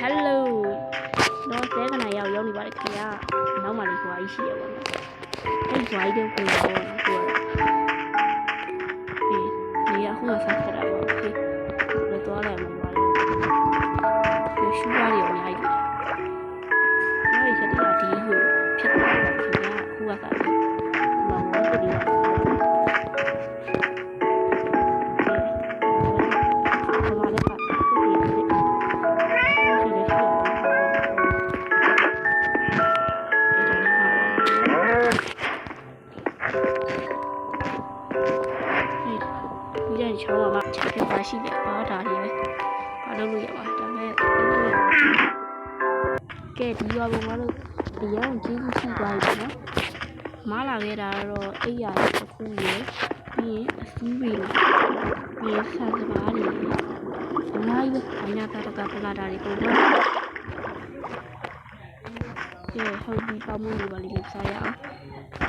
Hello တော့ဆဲကနာရောက်နေပါတယ်ခင်ဗျာနောက်မှလည်းခွာကြီးရှိရပါတော့အဲ့ခွာကြီးကိုပြောတော့ကိုဒီရခုမှဆက်ကြတာပေါ့โอเคတော့သွားလိုက်မှာပါလို့ရှူပါတွေအများကြီးအဲ့ဒီချက်တွေကဒီကိုဖြစ်သွားတာခင်ဗျာခုကစားတယ်ဘာမှမသိဘူးချောမှာချက်ပြပါရှိတယ်ဘာဒါလေးပဲဘာလုပ်လို့ရပါဒါပေမဲ့ကဲဒီရောဘုံမလို့ဒီရောကျေးဇူးရှိသွားပြီနော်မားလာခဲ့တာတော့အိယာတစ်ခုရယ်ပြီးရင်အစည်းတွေပြီးရင်ဆန်စပါးတွေအများကြီးပဲအညာတာတပလာတာတွေပုံတော့ကဲဟုတ်ပြီပေါမှုတွေပါလိမ့်မယ်စားရအောင်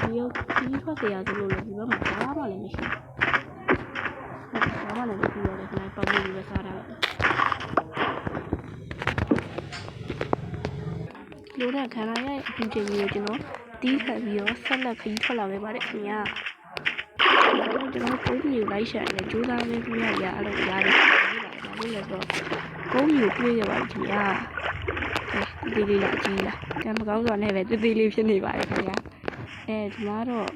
ဒီရောဒီထွက်ကြရသလိုလေဒီဘက်မှာဘာမှလည်းမရှိဘာမှလည်းမရှိရတဲ့ခဏပေါမှုတွေပဲစားတာပဲလိုတဲ့ခန္ဓာရဲ့အပြင်ချင်းကိုကျွန်တော်တီးခတ်ပြီးတော့ဆက်လက်ခရီးထွက်လာခဲ့ပါတယ်ခင်ဗျာကျွန်တော်ကုန်းကြီးကိုလိုက်ရှာနေကြိုးစားနေပြီးရအဲ့လိုရတယ်ဘာလို့လဲဆိုတော့ကုန်းကြီးကိုပြေးရပါတယ်ခင်ဗျာတေးလေးလားအကြီးလားကံမကောင်းစွာနဲ့ပဲတေးလေးဖြစ်နေပါတယ်ခင်ဗျာဒီမှာတော့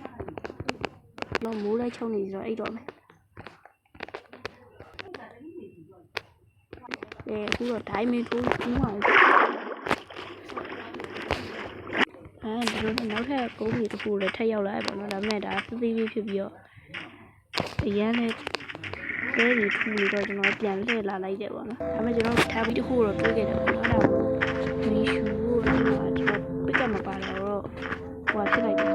မိုးလိုက်ချုံနေဆိုတော့အိတ်တော့မယ်အခုတော့ဒိုင်းမင်းထိုးပြီးမှဒီလိုနောက်ထပ်ကုန်းကြီးတစ်ခုလည်းထပ်ရောက်လာပြီပေါ့နော်ဒါပေမဲ့ဒါသေးသေးဖြစ်ပြီးတော့အရန်နဲ့တဲကြီးထူပြီးတော့ကျွန်တော်ပြန်လှည့်လာလိုက်တယ်ပေါ့နော်ဒါပေမဲ့ကျွန်တော်ထားပြီးတစ်ခုတော့တွေးခဲ့တယ်ပေါ့နော်ဒါကိုဒီရှူကိုကျွန်တော်ပိတ်ကမပါတော့ဟိုဖြစ်လိုက်တယ်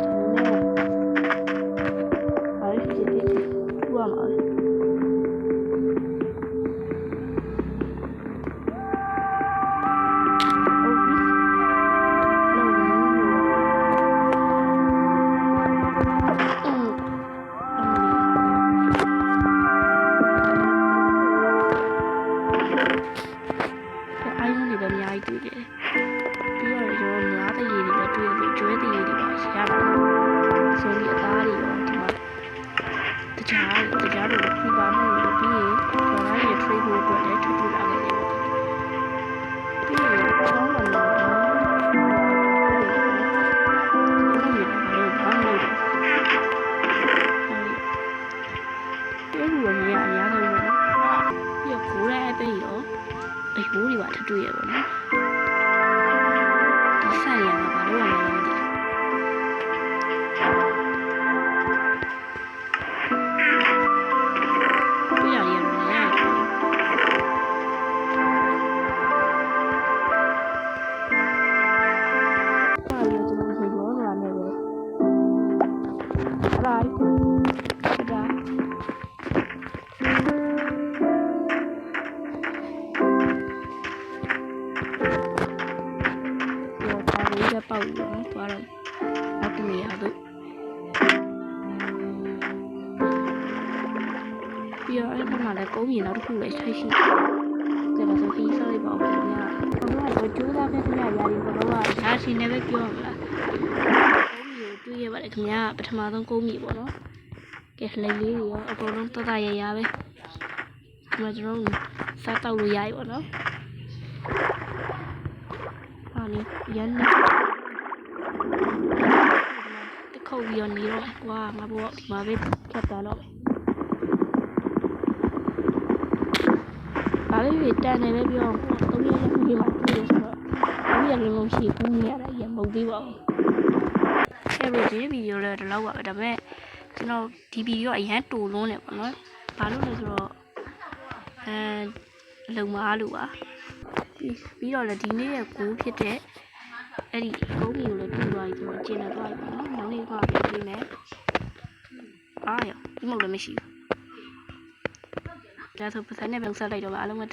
ဘာလို့ဖြစ်နေလဲထူရမှာတွေ့တယ်ပြီးတော့ကျွန်တော်များတဲ့ရည်တွေပဲတွေ့တယ်ကျွဲတဲ့ရည်တွေပါရပါတယ်ဆိုပြီးအသားတွေရောဒီမှာတခြားတွေပြပါမှုတွေပြီးရင်ကျွန်တော်ရဲ့ trade ကိုအတွက်လည်းထပ်ထူလာခဲ့တယ်ပြီးရင်ကျွန်တော်လည်းဘာလို့မြင်အများဆုံးပဲပြီးတော့ဘိုးတဲ့အပိတ်ရောအယိုးတွေပါထပ်တွေ့ရပါတော့ဒီဆိုင်ရမှာဘာလို့ရမှာလဲမသိဘူးပြရရမလားအားရကျွန်တော်ဒီလိုလာနေပဲဟာဒါပေါက်ရောသွားတော့အောက်တနေရာတို့ပြီးတော့အဲ့ဘက်မှာလည်းကုန်းမြင်နောက်တစ်ခုလည်းရှိရှိကြည့်ပါဆိုပြီးဆောက်လိုက်ပါဦးခင်ဗျာကျွန်တော်ကကြိုးစားခဲ့ခင်ဗျာရာဒီကတော့ရာချီနေပဲပြောမလားကုန်းမြင်တွေ့ရပါတယ်ခင်ဗျာပထမဆုံးကုန်းမြင်ပေါ့နော်ကဲလိတ်လေးတွေရောအကုန်လုံးတတရရပဲဒီမှာကျွန်တော်စားတောက်လို့ရပြီပေါ့နော်ဟာနေရန်နေတခုတ်ပြီးတော့နေတော့ကွာငါဘောဒီမှာပဲဖြတ်သွားတော့ဘာပဲဖြစ်တန်တယ်ပဲပြော3ရက်ရက်ပြီးမှတွေ့ရဆိုတော့3ရက်လုံးလုံးရှိဘူးနေရတာရမဟုတ်သေးပါဘူးအဲ့ဒီဗီဒီယိုလည်းဒီလောက်ပါပဲဒါပေမဲ့ကျွန်တော်ဒီဗီဒီယိုအရန်တူလွန်းနေပေါ့နော်ဘာလို့လဲဆိုတော့လုံမားလို့ပါပြီးတော့လည်းဒီနေ့ရဲ့ကိုဖြစ်တဲ့အဲ့ဒီကုန်းကြီးကိုလည်းတူသွားပြီကျွန်တော်ကျင်နေသွားပြီပေါ့နော်နောက်နေ့ကပြန်ပြီးမယ်အားရဒီမဟုတ်လည်းမရှိဘူးဒါဆိုပတ်စံနဲ့ပဲဆက်လိုက်တော့ပါအားလုံးက